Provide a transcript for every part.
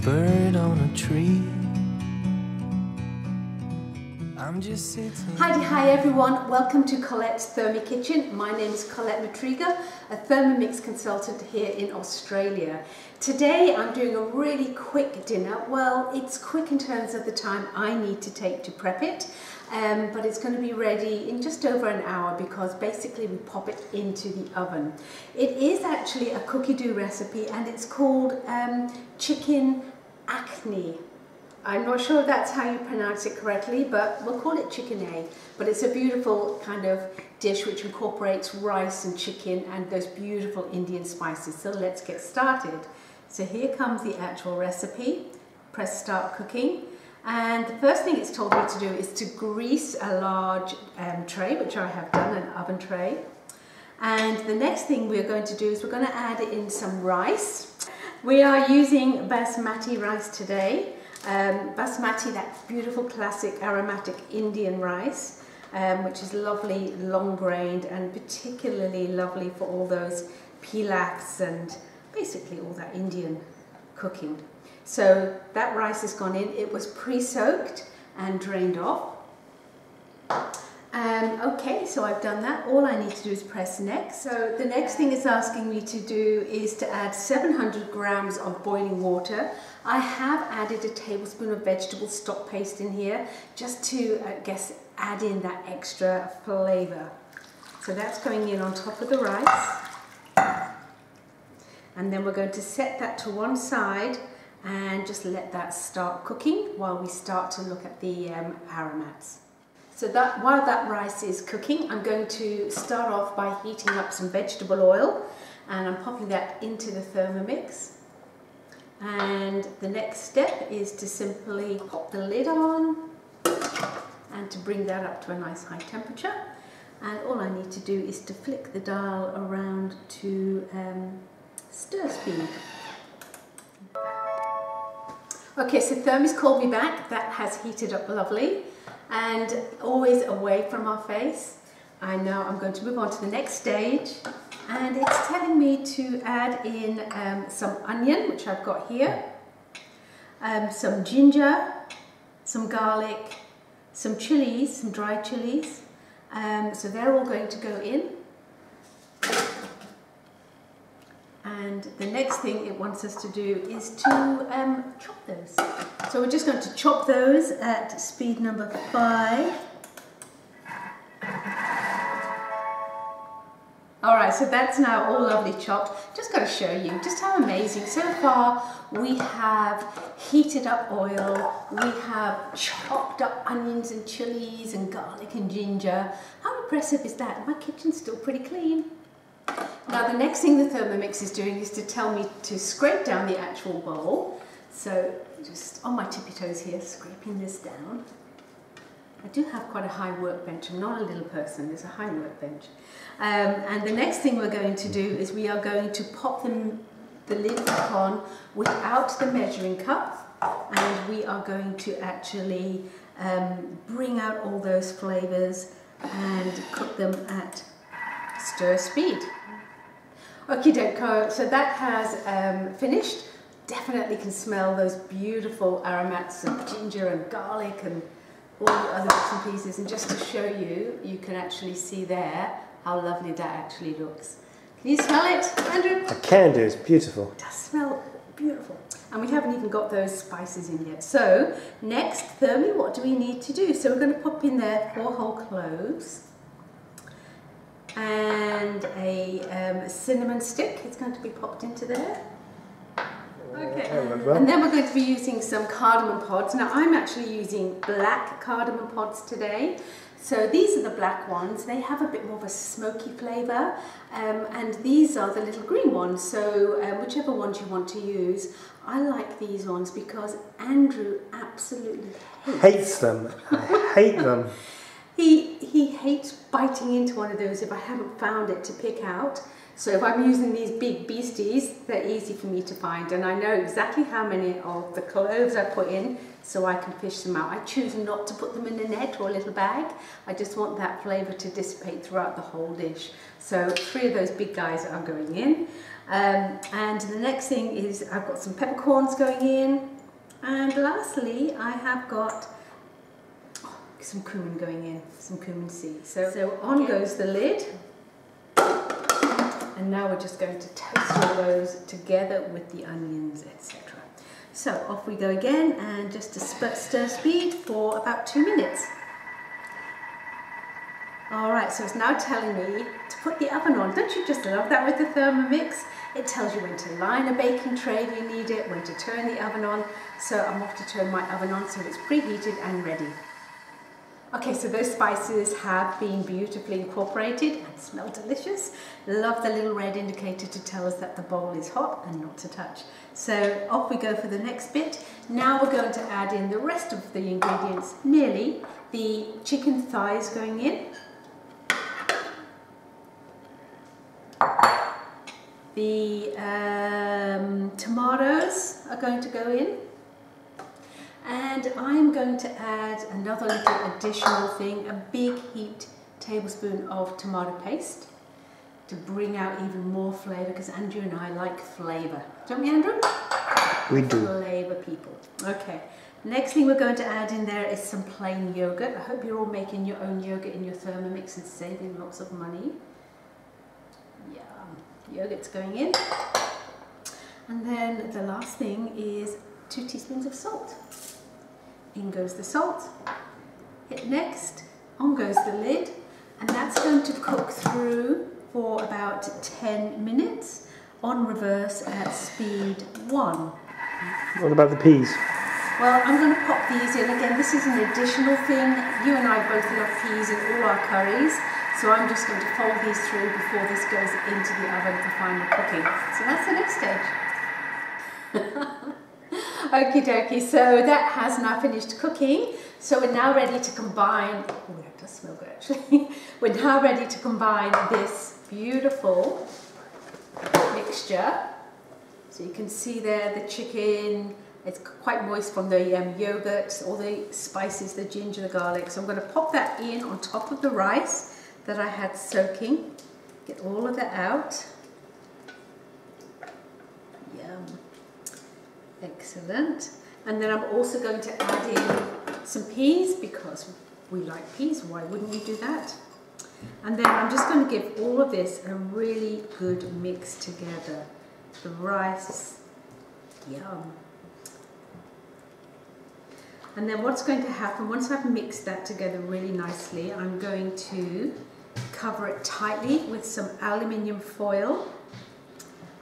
bird on a tree. Hi everyone, welcome to Colette's Thermi Kitchen. My name is Colette Matriga, a Thermomix consultant here in Australia. Today I'm doing a really quick dinner. Well, it's quick in terms of the time I need to take to prep it, but it's going to be ready in just over an hour because basically we pop it into the oven. It is actually a Cookidoo recipe and it's called chicken Akhni. I'm not sure if that's how you pronounce it correctly, but we'll call it chicken A. But it's a beautiful kind of dish which incorporates rice and chicken and those beautiful Indian spices. So let's get started. So here comes the actual recipe. Press start cooking. And the first thing it's told me to do is to grease a large tray, which I have done, an oven tray. And the next thing we're going to do is we're going to add in some rice. We are using basmati rice today. Basmati, that beautiful classic aromatic Indian rice, which is lovely, long-grained and particularly lovely for all those pilafs and basically all that Indian cooking. So that rice has gone in. It was pre-soaked and drained off. Okay, so I've done that. All I need to do is press next. So the next thing it's asking me to do is to add 700 grams of boiling water. I have added a tablespoon of vegetable stock paste in here just to, add in that extra flavour. So that's going in on top of the rice. And then we're going to set that to one side and just let that start cooking while we start to look at the aromats. So while that rice is cooking, I'm going to start off by heating up some vegetable oil and I'm popping that into the Thermomix. And the next step is to simply pop the lid on and to bring that up to a nice high temperature. And all I need to do is to flick the dial around to stir speed. Okay, so Thermomix called me back. That has heated up lovely. And always away from our face. I know I'm going to move on to the next stage and it's telling me to add in some onion, which I've got here, some ginger, some garlic, some chilies, some dried chilies. So they're all going to go in. And the next thing it wants us to do is to chop those. So we're just going to chop those at speed number 5. Alright, so that's now all lovely chopped. Just got to show you just how amazing. So far we have heated up oil, we have chopped up onions and chilies and garlic and ginger. How impressive is that? My kitchen's still pretty clean. Now the next thing the Thermomix is doing is to tell me to scrape down the actual bowl. So just on my tippy toes here, scraping this down. I do have quite a high workbench. I'm not a little person, there's a high workbench. And the next thing we're going to do is we are going to pop the lid back on without the measuring cup. And we are going to actually bring out all those flavours and cook them at stir speed. Okie doke, so that has finished. Definitely can smell those beautiful aromats of ginger and garlic and all the other bits and pieces. And just to show you, you can actually see there how lovely that actually looks. Can you smell it, Andrew? I can do, it's beautiful. It does smell beautiful. And we haven't even got those spices in yet. So next, Thermi, what do we need to do? So we're going to pop in there 4 whole cloves and a cinnamon stick. It's going to be popped into there. Okay, and then we're going to be using some cardamom pods. Now I'm actually using black cardamom pods today. So these are the black ones. They have a bit more of a smoky flavour, and these are the little green ones. So whichever ones you want to use. I like these ones because Andrew absolutely hates them. I hate them. He hates biting into one of those if I haven't found it to pick out. So if I'm using these big beasties, they're easy for me to find, and I know exactly how many of the cloves I put in so I can fish them out. I choose not to put them in a net or a little bag. I just want that flavour to dissipate throughout the whole dish. So 3 of those big guys are going in. And the next thing is I've got some peppercorns going in, and lastly I have got some cumin going in, some cumin seeds. So on goes the lid, and now we're just going to toast all those together with the onions, etc. So off we go again, and just to stir speed for about 2 minutes. Alright, so it's now telling me to put the oven on. Don't you just love that with the Thermomix? It tells you when to line a baking tray if you need it, when to turn the oven on. So I'm off to turn my oven on so it's preheated and ready. Okay, so those spices have been beautifully incorporated and smell delicious. Love the little red indicator to tell us that the bowl is hot and not to touch. So off we go for the next bit. Now we're going to add in the rest of the ingredients, nearly the chicken thighs going in. The tomatoes are going to go in, and I'm going to add another little additional thing, a big heaped tablespoon of tomato paste to bring out even more flavour, because Andrew and I like flavour. Don't we, Andrew? We do. Flavour people. Okay, next thing we're going to add in there is some plain yoghurt. I hope you're all making your own yoghurt in your Thermomix and saving lots of money. Yogurt's going in, and then the last thing is 2 teaspoons of salt. In goes the salt, hit next, on goes the lid, and that's going to cook through for about 10 minutes on reverse at speed 1. What about the peas? Well, I'm going to pop these in again. This is an additional thing. You and I both love peas in all our curries. So I'm just going to fold these through before this goes into the oven for final cooking. So that's the next stage. Okie dokie, so that has now finished cooking. So we're now ready to combine, oh that does smell good actually. We're now ready to combine this beautiful mixture. So you can see there the chicken, it's quite moist from the yogurt, all the spices, the ginger, the garlic. So I'm going to pop that in on top of the rice that I had soaking. Get all of that out. Yum. Excellent. And then I'm also going to add in some peas, because we like peas. Why wouldn't we do that? And then I'm just going to give all of this a really good mix together. The rice, yum. And then what's going to happen, once I've mixed that together really nicely, I'm going to cover it tightly with some aluminium foil,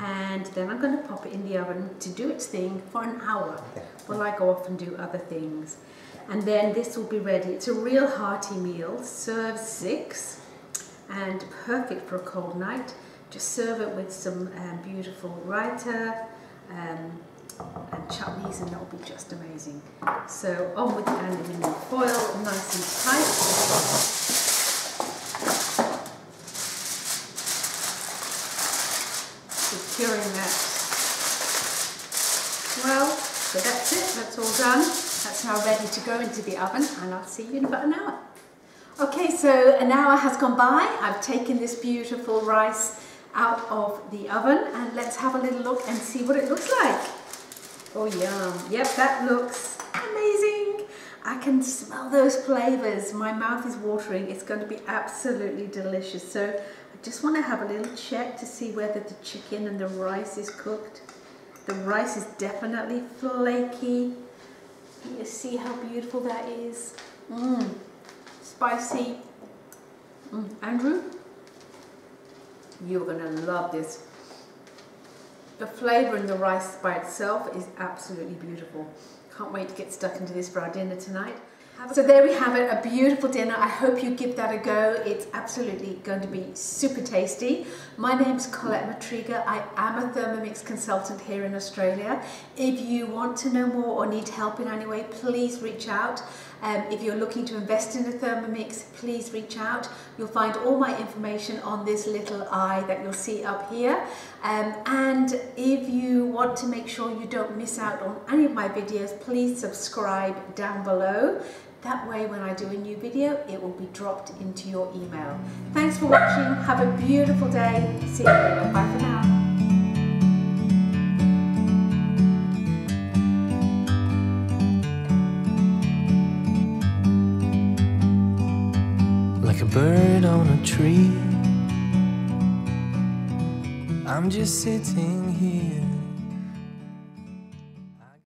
and then I'm going to pop it in the oven to do its thing for an hour while I go off and do other things. And then this will be ready. It's a real hearty meal, serve 6, and perfect for a cold night. Just serve it with some beautiful raita and chutneys, and that'll be just amazing. So on with the aluminium foil, nice and tight. Securing that well. So that's it, that's all done. That's now ready to go into the oven, and I'll see you in about an hour. Okay, so an hour has gone by. I've taken this beautiful rice out of the oven, and let's have a little look and see what it looks like. Oh yum, yep, that looks amazing. I can smell those flavours. My mouth is watering. It's going to be absolutely delicious. So I just want to have a little check to see whether the chicken and the rice is cooked. The rice is definitely flaky. You see how beautiful that is. Spicy. Andrew, you're going to love this. The flavour in the rice by itself is absolutely beautiful. Can't wait to get stuck into this for our dinner tonight. So there we have it, a beautiful dinner. I hope you give that a go. It's absolutely going to be super tasty. My name's Colette Matriga. I am a Thermomix consultant here in Australia. If you want to know more or need help in any way, please reach out. If you're looking to invest in a Thermomix, please reach out. You'll find all my information on this little eye that you'll see up here. And if you want to make sure you don't miss out on any of my videos, please subscribe down below. That way, when I do a new video, it will be dropped into your email. Thanks for watching. Have a beautiful day. See you later. Bye for now. bird on a tree. I'm just sitting